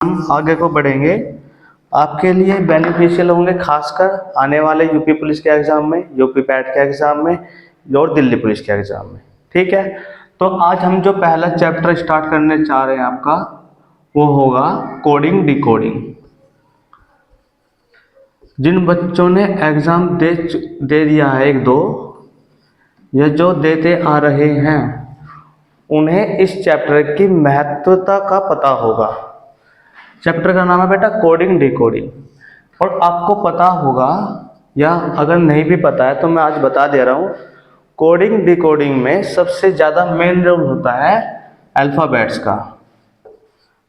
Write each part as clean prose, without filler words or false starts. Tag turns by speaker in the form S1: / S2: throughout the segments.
S1: हम आगे को बढ़ेंगे, आपके लिए बेनिफिशियल होंगे खासकर आने वाले यूपी पुलिस के एग्ज़ाम में, यूपी पैट के एग्ज़ाम में और दिल्ली पुलिस के एग्ज़ाम में। ठीक है, तो आज हम जो पहला चैप्टर स्टार्ट करने चाह रहे हैं आपका, वो होगा कोडिंग डिकोडिंग। जिन बच्चों ने एग्ज़ाम दे दिया है एक दो या जो देते आ रहे हैं, उन्हें इस चैप्टर की महत्वता का पता होगा। चैप्टर का नाम है बेटा कोडिंग डिकोडिंग। और आपको पता होगा, या अगर नहीं भी पता है तो मैं आज बता दे रहा हूँ, कोडिंग डिकोडिंग में सबसे ज़्यादा मेन रोल होता है अल्फ़ाबेट्स का।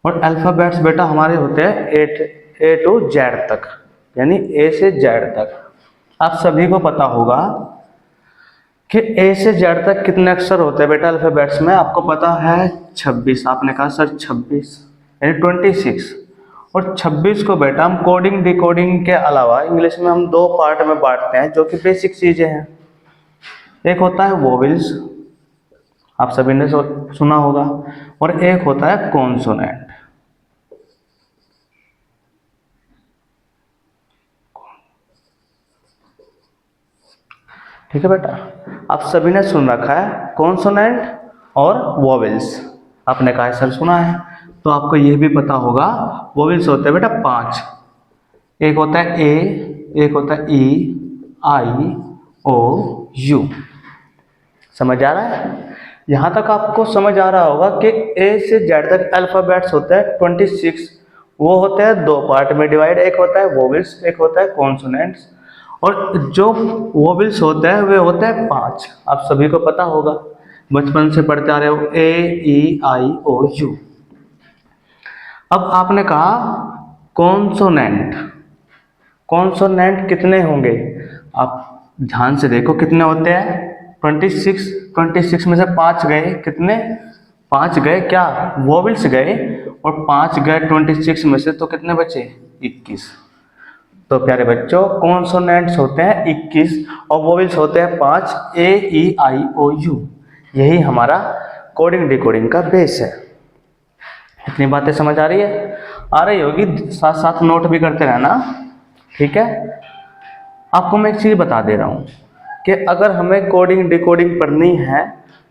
S1: और अल्फ़ाबेट्स बेटा हमारे होते हैं ए टू जेड तक, यानी ए से जेड तक। आप सभी को पता होगा कि ए से जेड तक कितने अक्षर होते हैं बेटा अल्फ़ाबेट्स में, आपको पता है 26। आपने कहा सर 26 यानी 26। और 26 को बेटा हम कोडिंग डिकोडिंग के अलावा इंग्लिश में हम दो पार्ट में बांटते हैं, जो कि बेसिक चीज़ें हैं। एक होता है वोवेल्स, आप सभी ने सुना होगा, और एक होता है कॉन्सोनेंट। ठीक है बेटा, आप सभी ने सुन रखा है कॉन्सोनेंट और वोवेल्स। आपने कहा सर सुना है, तो आपको यह भी पता होगा वोवेल्स होते हैं बेटा 5। एक होता है ए, एक होता है ई, आई, ओ, यू। समझ आ रहा है? यहाँ तक आपको समझ आ रहा होगा कि ए से जेड तक अल्फ़ाबेट्स होते हैं 26। वो होते हैं दो पार्ट में डिवाइड, एक होता है वोवेल्स, एक होता है कॉन्सोनेंट्स। और जो वोवेल्स होते हैं वे होते हैं 5। आप सभी को पता होगा, बचपन से पढ़ते आ रहे हो, ए, ई, आई, ओ, यू। अब आपने कहा कॉन्सोनेंट। कॉन्सोनेंट कितने होंगे? आप ध्यान से देखो कितने होते हैं, 26। 26 में से 5 गए, कितने? 5 गए क्या? वोवेल्स गए, और 5 गए 26 में से, तो कितने बचे? 21। तो प्यारे बच्चों, कॉन्सोनेंट्स होते हैं 21 और वोवेल्स होते हैं 5, ए, ई, आई, ओ, यू। यही हमारा कोडिंग डिकोडिंग का बेस है। इतनी बातें समझ आ रही है? आ रही होगी, साथ साथ नोट भी करते रहना। ठीक है, आपको मैं एक चीज़ बता दे रहा हूँ कि अगर हमें कोडिंग डिकोडिंग पढ़नी है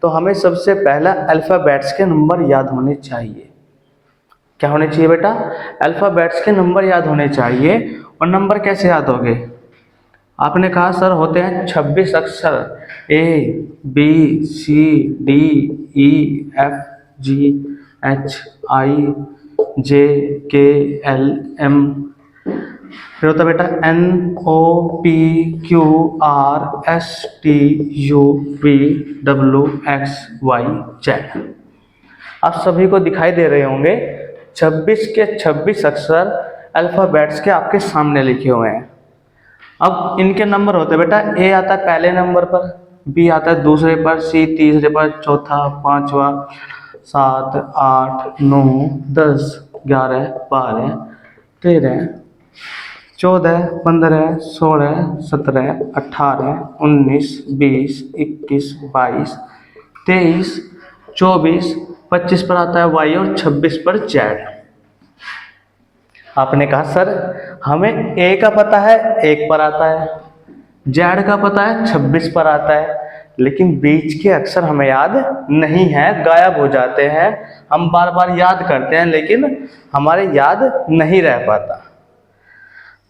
S1: तो हमें सबसे पहला अल्फ़ाबेट्स के नंबर याद होने चाहिए। क्या होने चाहिए बेटा? अल्फ़ाबेट्स के नंबर याद होने चाहिए। और नंबर कैसे याद होंगे? आपने कहा सर होते हैं 26 अक्षर, A, B, C, D, E, F, G, H, I, J, K, L, M. फिर होता है बेटा N, O, P, Q, R, S, T, U, V, W, X, Y, Z. आप सभी को दिखाई दे रहे होंगे 26 के 26 अक्षर अल्फ़ाबेट्स के आपके सामने लिखे हुए हैं। अब इनके नंबर होते हैं बेटा, ए आता है पहले नंबर पर, बी आता है दूसरे पर, सी तीसरे पर, चौथा, पांचवा, 7, 8, 9, 10, 11, 12, 13, 14, 15, 16, 17, 18, 19, 20, 21, 22, 23, 24, 25 पर आता है वाई और 26 पर जेड। आपने कहा सर हमें ए का पता है 1 पर आता है, जेड का पता है 26 पर आता है, लेकिन बीच के अक्षर हमें याद नहीं है, गायब हो जाते हैं। हम बार बार याद करते हैं लेकिन हमारे याद नहीं रह पाता।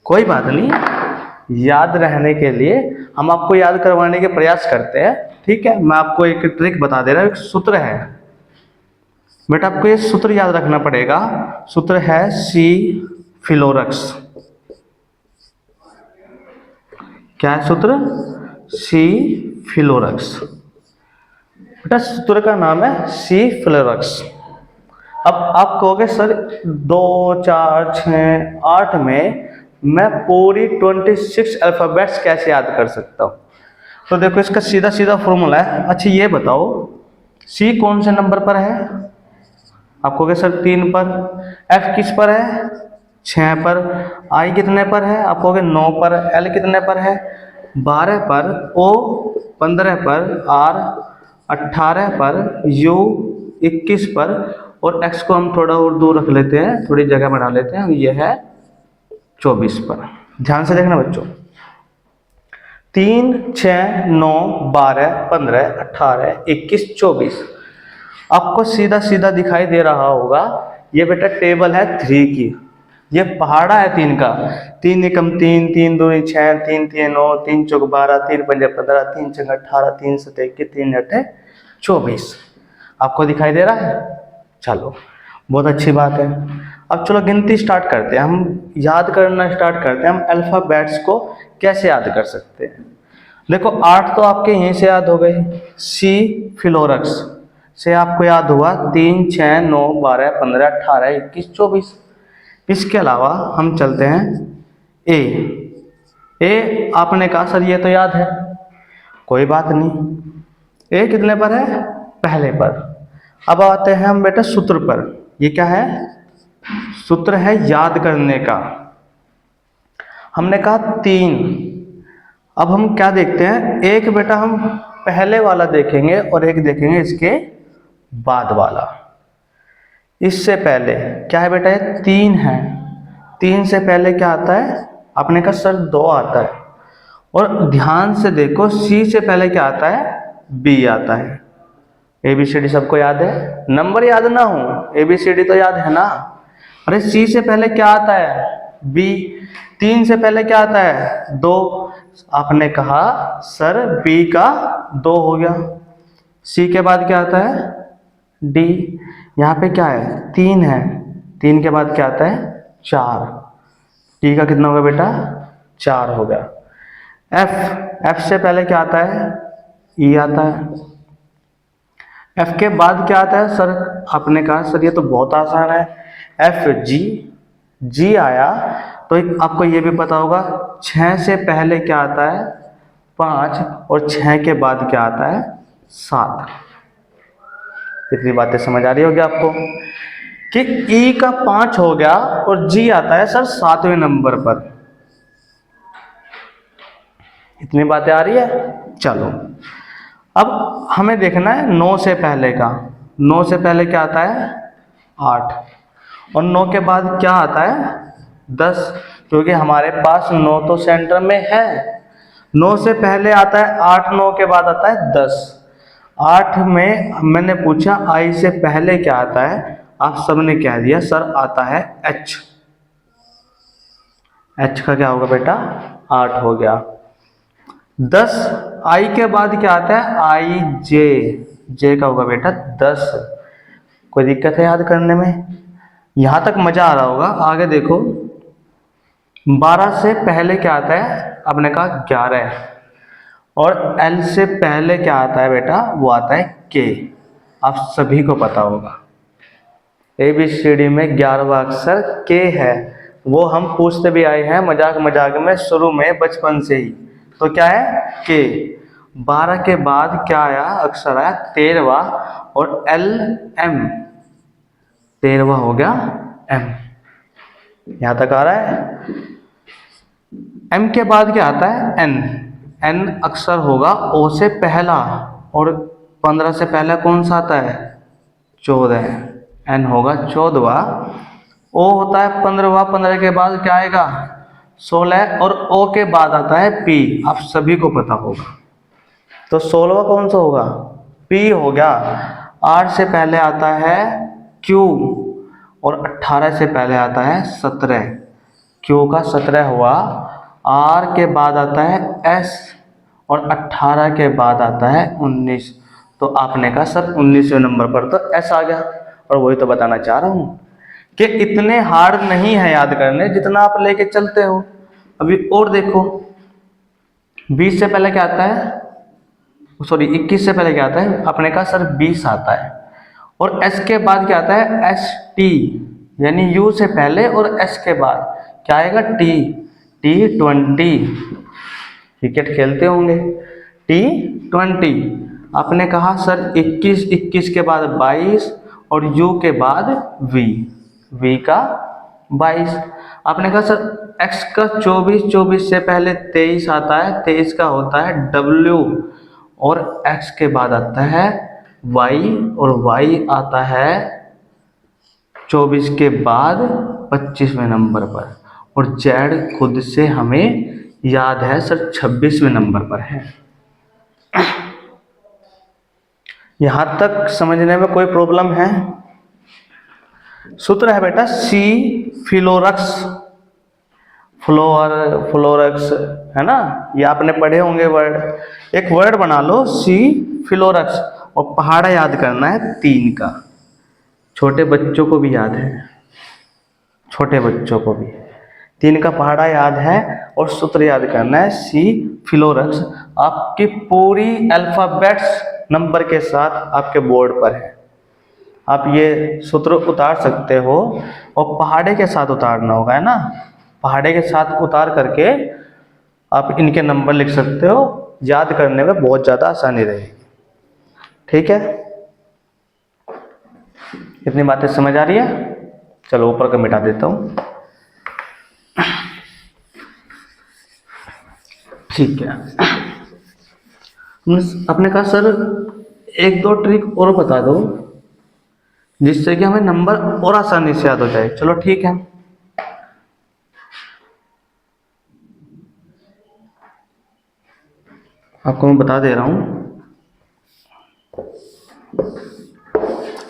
S1: कोई बात नहीं, याद रहने के लिए हम आपको याद करवाने के प्रयास करते हैं। ठीक है, मैं आपको एक ट्रिक बता दे रहा हूँ, एक सूत्र है बेटा, आपको ये सूत्र याद रखना पड़ेगा। सूत्र है सी फिलोरक्स। क्या है सूत्र? सी फिलोरक्स। बेटा सूत्र का नाम है सी फिलोरक्स। अब आप कहोगे सर 2, 4, 6, 8 में मैं पूरी 26 अल्फ़ाबेट्स कैसे याद कर सकता हूँ? तो देखो इसका सीधा सीधा फॉर्मूला है। अच्छा ये बताओ, सी कौन से नंबर पर है? आप कहोगे सर 3 पर। एफ किस पर है? 6 पर। आई कितने पर है? आप कहोगे 9 पर। एल कितने पर है? 12 पर। ओ 15 पर। आर 18 पर। यू 21 पर। और x को हम थोड़ा और दूर रख लेते हैं, थोड़ी जगह बढ़ा लेते हैं, ये है 24 पर। ध्यान से देखना बच्चों, 3, 6, 9, 12, 15, 18, 21, 24 आपको सीधा सीधा दिखाई दे रहा होगा। ये बेटा टेबल है 3 की, ये पहाड़ा है 3 का। 3 एकम 3, 3 दूनी 6, 3 3 9, 3 चौक 12, 3 पंजे 15, 3 छंग 18, 3 सते 21, 3 अठे 24 आपको दिखाई दे रहा है। चलो बहुत अच्छी बात है। अब चलो गिनती स्टार्ट करते हैं, हम याद करना स्टार्ट करते हैं। हम अल्फ़ाबेट्स को कैसे याद कर सकते हैं। देखो 8 तो आपके यहीं से याद हो गए, सी फिलोरक्स से आपको याद हुआ 3, 6, 9, 12, 15, 18, 21, 24। इसके अलावा हम चलते हैं ए आपने कहा सर ये तो याद है, कोई बात नहीं। ए कितने पर है? पहले पर। अब आते हैं हम बेटा सूत्र पर। ये क्या है? सूत्र है याद करने का। हमने कहा 3। अब हम क्या देखते हैं, एक बेटा हम पहले वाला देखेंगे और एक देखेंगे इसके बाद वाला। इससे पहले क्या है बेटा? ये 3 है। 3 से पहले क्या आता है? अपने का सर 2 आता है। और ध्यान से देखो, सी से पहले क्या आता है? बी आता है। ABCD सबको याद है? नंबर याद ना हो, ABCD तो याद है ना। अरे सी से पहले क्या आता है? बी। 3 से पहले क्या आता है? 2। आपने कहा सर बी का 2 हो गया। सी के बाद क्या आता है? डी। यहाँ पे क्या है? 3 है। 3 के बाद क्या आता है? 4। डी का कितना होगा बेटा? 4 हो गया। एफ से पहले क्या आता है? ई आता है। एफ के बाद क्या आता है? सर आपने कहा सर ये तो बहुत आसान है, एफ जी आया। तो आपको ये भी पता होगा 6 से पहले क्या आता है? 5। और 6 के बाद क्या आता है? 7। इतनी बातें समझ आ रही होगी आपको कि ई का 5 हो गया और जी आता है सर 7वें नंबर पर। इतनी बातें आ रही है। चलो अब हमें देखना है 9 से पहले का। 9 से पहले क्या आता है? 8। और 9 के बाद क्या आता है? 10। क्योंकि हमारे पास 9 तो सेंटर में है। 9 से पहले आता है 8, 9 के बाद आता है 10। 8 में मैंने पूछा आई से पहले क्या आता है, आप सबने कह दिया सर आता है एच। एच का क्या होगा बेटा? 8 हो गया। 10 आई के बाद क्या आता है? आई जे का होगा बेटा 10। कोई दिक्कत है याद करने में? यहां तक मजा आ रहा होगा। आगे देखो 12 से पहले क्या आता है? आपने कहा 11। और एल से पहले क्या आता है बेटा? वो आता है के। आप सभी को पता होगा ABCD में 11वां अक्षर के है। वो हम पूछते भी आए हैं मजाक मजाक में शुरू में बचपन से ही। तो क्या है? के। 12 के बाद क्या आया? अक्षर आया 13वां और LM। 13वां हो गया M। यहां तक आ रहा है? M के बाद क्या आता है? N अक्षर होगा O से पहला। और 15 से पहला कौन सा आता है? 14। N होगा 14वां। O होता है 15वां। 15 के बाद क्या आएगा? 16। और O के बाद आता है P। आप सभी को पता होगा। तो 16वां कौन सा होगा? P हो गया। R से पहले आता है Q और 18 से पहले आता है 17। Q का 17 हुआ। R के बाद आता है S और 18 के बाद आता है 19। तो आपने कहा सर 19वें नंबर पर तो S आ गया। और वही तो बताना चाह रहा हूं कि इतने हार्ड नहीं है याद करने जितना आप लेके चलते हो। अभी और देखो 20 से पहले क्या आता है? सॉरी 21 से पहले क्या आता है? आपने कहा सर 20 आता है। और S के बाद क्या आता है? ST, यानी U से पहले और S के बाद क्या आएगा? T20। क्रिकेट खेलते होंगे। T20। आपने कहा सर 21 के बाद 22 और U के बाद V का 22। आपने कहा सर X का 24 से पहले 23 आता है। 23 का होता है W और X के बाद आता है Y और Y आता है 24 के बाद 25वें नंबर पर, और जेड खुद से हमें याद है सर 26वें नंबर पर है। यहां तक समझने में कोई प्रॉब्लम है? सूत्र है बेटा सी फिलोरक्स, फ्लोरक्स है ना, ये आपने पढ़े होंगे वर्ड। एक वर्ड बना लो सी फिलोरक्स, और पहाड़ा याद करना है 3 का। छोटे बच्चों को भी याद है, छोटे बच्चों को भी 3 का पहाड़ा याद है, और सूत्र याद करना है सी फिलोरक्स। आपकी पूरी अल्फाबेट्स नंबर के साथ आपके बोर्ड पर है, आप ये सूत्र उतार सकते हो, और पहाड़े के साथ उतारना होगा, है ना। पहाड़े के साथ उतार करके आप इनके नंबर लिख सकते हो, याद करने में बहुत ज़्यादा आसानी रहेगी। ठीक है, इतनी बातें समझ आ रही है? चलो ऊपर का मिटा देता हूँ। ठीक है, आपने कहा सर 1-2 ट्रिक और बता दो जिससे कि हमें नंबर और आसानी से याद हो जाए। चलो ठीक है, आपको मैं बता दे रहा हूं।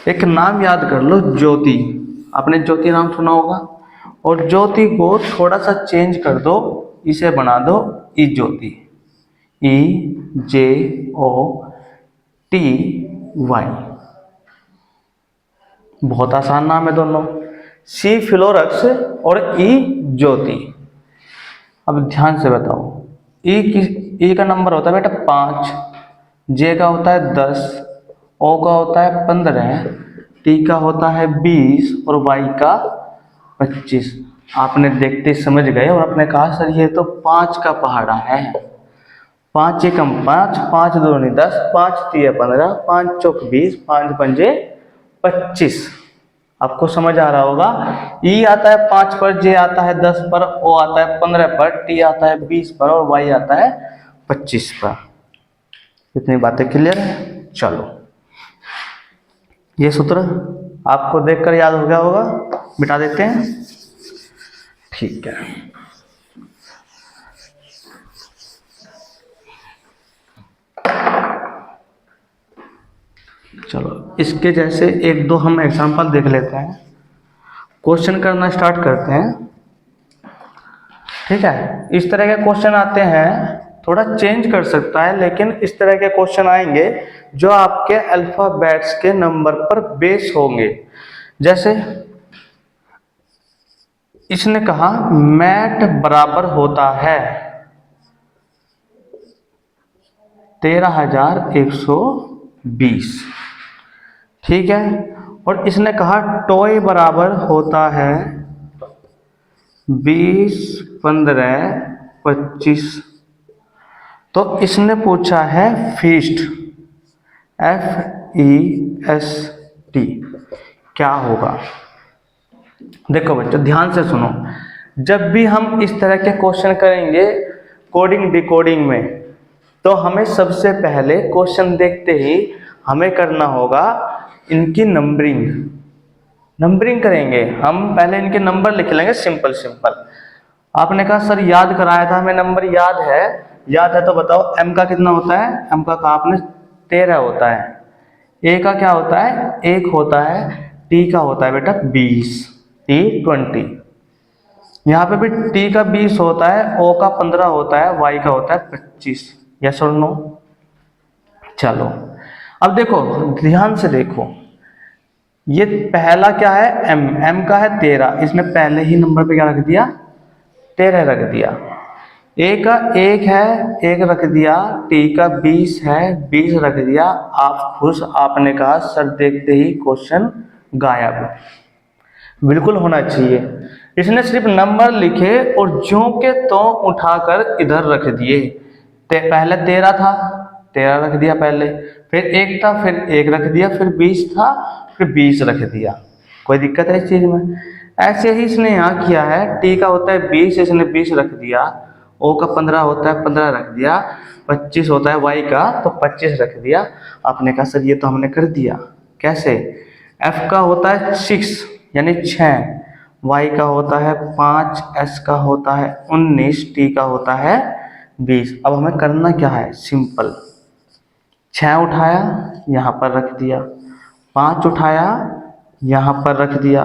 S1: एक नाम याद कर लो, ज्योति। आपने ज्योति नाम सुना होगा, और ज्योति को थोड़ा सा चेंज कर दो, इसे बना दो ई ज्योति, EJOTY। बहुत आसान नाम है दोनों, सी फिलोरक्स और ई ज्योति। अब ध्यान से बताओ, ई का नंबर होता है बेटा 5, जे का होता है 10, ओ का होता है 15, टी का होता है 20 और वाई का 25। आपने देखते समझ गए और आपने कहा सर ये तो 5 का पहाड़ा है। 5 एकम 5, 5 दूनी 10, 5 तिया 15, 5 चौक 20, 5 पंजे 25। आपको समझ आ रहा होगा। ई आता है 5 पर, जे आता है 10 पर, ओ आता है 15 पर, टी आता है 20 पर और वाई आता है 25 पर। इतनी बातें क्लियर है? चलो, ये सूत्र आपको देखकर याद हो गया होगा, मिटा देते हैं। ठीक है, चलो इसके जैसे 1-2 हम एग्जांपल देख लेते हैं, क्वेश्चन करना स्टार्ट करते हैं। ठीक है, इस तरह के क्वेश्चन आते हैं, थोड़ा चेंज कर सकता है, लेकिन इस तरह के क्वेश्चन आएंगे जो आपके अल्फाबेट्स के नंबर पर बेस होंगे। जैसे इसने कहा मैट बराबर होता है 13,120। ठीक है, और इसने कहा टॉय बराबर होता है 20, 15, 25। तो इसने पूछा है फीस्ट, FEST, क्या होगा? देखो बच्चों ध्यान से सुनो, जब भी हम इस तरह के क्वेश्चन करेंगे कोडिंग डिकोडिंग में, तो हमें सबसे पहले क्वेश्चन देखते ही हमें करना होगा इनकी नंबरिंग करेंगे हम। पहले इनके नंबर लिख लेंगे सिंपल सिंपल। आपने कहा सर याद कराया था हमें, नंबर याद है तो बताओ एम का कितना होता है? एम का कहा आपने 13 होता है। ए का क्या होता है? 1 होता है। टी का होता है बेटा 20, T20। यहाँ पे भी टी का 20 होता है, ओ का 15 होता है, वाई का होता है 25। यस और नो? चलो अब देखो, ध्यान से देखो, ये पहला क्या है? एम का है 13, इसने पहले ही नंबर पे क्या रख दिया? 13 रख दिया। ए का 1 है, 1 रख दिया। टी का 20 है, 20 रख दिया। आप खुश, आपने कहा सर देखते ही क्वेश्चन गायब। बिल्कुल होना चाहिए। इसने सिर्फ नंबर लिखे और ज्यों के त्यों उठाकर इधर रख दिए। पहले 13 था, 13 रख दिया पहले, फिर 1 था, फिर 1 रख दिया, फिर 20 था, फिर 20 रख दिया। कोई दिक्कत है इस चीज में? ऐसे ही इसने यहाँ किया है। टी का होता है 20, इसने 20 रख दिया। ओ का 15 होता है, 15 रख दिया। 25 होता है वाई का, तो 25 रख दिया। आपने कहा सर ये तो हमने कर दिया। कैसे? एफ का होता है 6, यानी 6, y का होता है 5, s का होता है 19, t का होता है 20। अब हमें करना क्या है, सिंपल, 6 उठाया यहाँ पर रख दिया, 5 उठाया यहाँ पर रख दिया,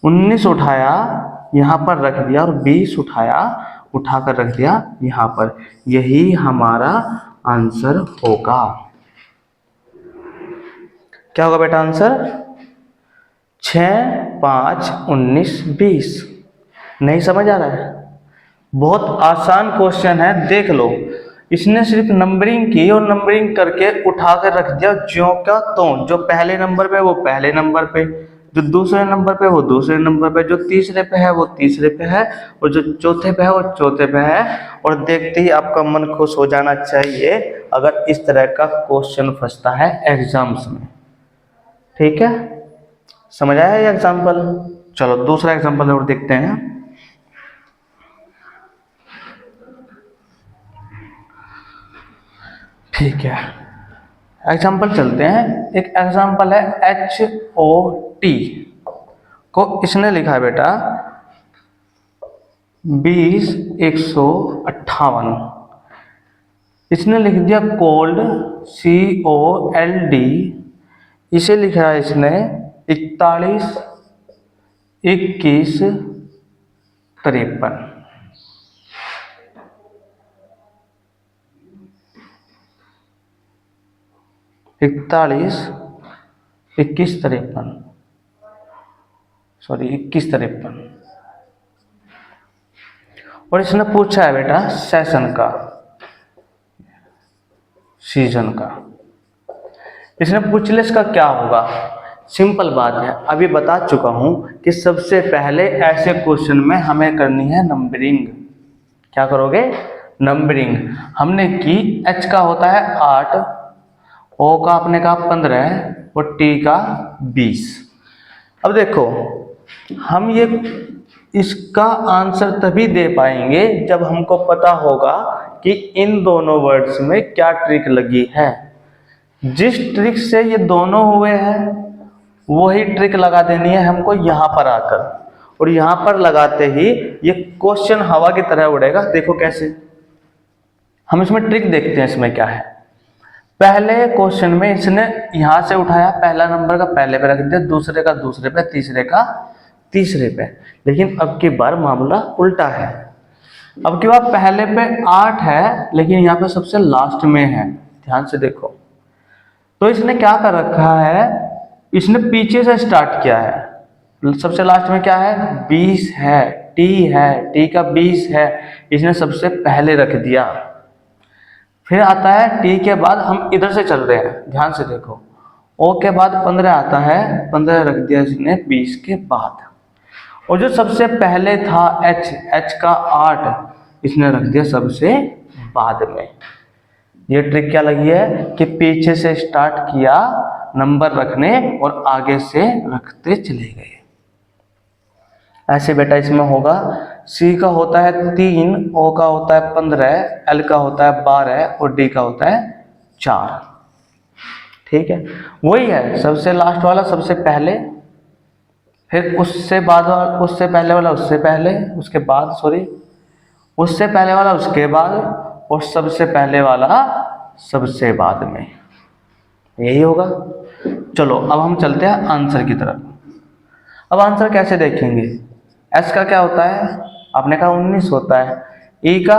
S1: 19 उठाया यहाँ पर रख दिया और 20 उठाया, उठाकर रख दिया यहाँ पर। यही हमारा आंसर होगा। क्या होगा बेटा आंसर? 6, 5, 19, 20। नहीं समझ आ रहा है? बहुत आसान क्वेश्चन है, देख लो। इसने सिर्फ नंबरिंग की और नंबरिंग करके उठा कर रख दिया ज्यों का त्यों। जो पहले नंबर पे वो पहले नंबर पे, जो दूसरे नंबर पे वो दूसरे नंबर पे, जो तीसरे पे है वो तीसरे पे है, और जो चौथे पे है वो चौथे पे है। और देखते ही आपका मन खुश हो जाना चाहिए अगर इस तरह का क्वेश्चन फंसता है एग्जाम्स में। ठीक है, समझ आया ये एग्जाम्पल? चलो दूसरा एग्जाम्पल और देखते हैं। ठीक है, एग्जाम्पल चलते हैं। एक एग्जाम्पल है HOT को इसने लिखा है बेटा 20, 158। इसने लिख दिया कोल्ड, COLD। इसे लिखा है इसने 41, 21, 53। इकतालीस, 21, 53, सॉरी 21, 53। और इसने पूछा है बेटा सेशन का, सीजन का। इसने पूछ लिया इसका क्या होगा। सिंपल बात है, अभी बता चुका हूं कि सबसे पहले ऐसे क्वेश्चन में हमें करनी है नंबरिंग। क्या करोगे? नंबरिंग। हमने की H का होता है 8, O का आपने कहा 15 और T का 20। अब देखो, हम ये इसका आंसर तभी दे पाएंगे जब हमको पता होगा कि इन दोनों वर्ड्स में क्या ट्रिक लगी है। जिस ट्रिक से ये दोनों हुए हैं वही ट्रिक लगा देनी है हमको यहाँ पर आकर, और यहाँ पर लगाते ही ये क्वेश्चन हवा की तरह उड़ेगा। देखो कैसे, हम इसमें ट्रिक देखते हैं इसमें क्या है। पहले क्वेश्चन में इसने यहां से उठाया, पहला नंबर का पहले पे रख दिया, दूसरे का दूसरे पे, तीसरे का तीसरे पे। लेकिन अब की बार मामला उल्टा है। अब की बार पहले पे 8 है लेकिन यहाँ पे सबसे लास्ट में है, ध्यान से देखो। तो इसने क्या कर रखा है, इसने पीछे से स्टार्ट किया है। सबसे लास्ट में क्या है, 20 है, T है, T का 20 है, इसने सबसे पहले रख दिया। फिर आता है T के बाद, हम इधर से चल रहे हैं, ध्यान से देखो। O के बाद 15 आता है, 15 रख दिया इसने 20 के बाद। और जो सबसे पहले था H का 8, इसने रख दिया सबसे बाद में। ये ट्रिक क्या लगी है कि पीछे से स्टार्ट किया नंबर रखने और आगे से रखते चले गए। ऐसे बेटा इसमें होगा। C का होता है 3, O का होता है 15, L का होता है 12 और D का होता है 4। ठीक है, वही है, सबसे लास्ट वाला सबसे पहले, फिर उससे बाद वाला, उससे पहले वाला उससे पहले, उसके बाद सॉरी, उससे पहले वाला उसके बाद, और सबसे पहले वाला सबसे बाद में। यही होगा। चलो अब हम चलते हैं आंसर की तरफ। अब आंसर कैसे देखेंगे? S का क्या होता है, आपने कहा 19 होता है। E का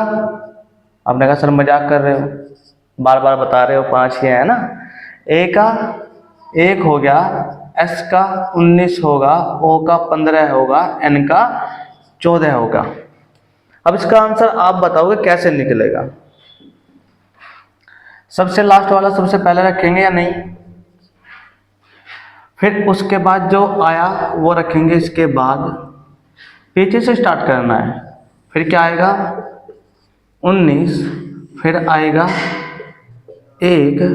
S1: आपने कहा सर मजाक कर रहे हो, बार बार बता रहे हो 5 ही है ना। A का 1 हो गया, S का 19 होगा, O का 15 होगा, N का 14 होगा। अब इसका आंसर आप बताओगे कैसे निकलेगा। सबसे लास्ट वाला सबसे पहले रखेंगे या नहीं, फिर उसके बाद जो आया वो रखेंगे, इसके बाद पीछे से स्टार्ट करना है। फिर क्या आएगा 19, फिर आएगा 1,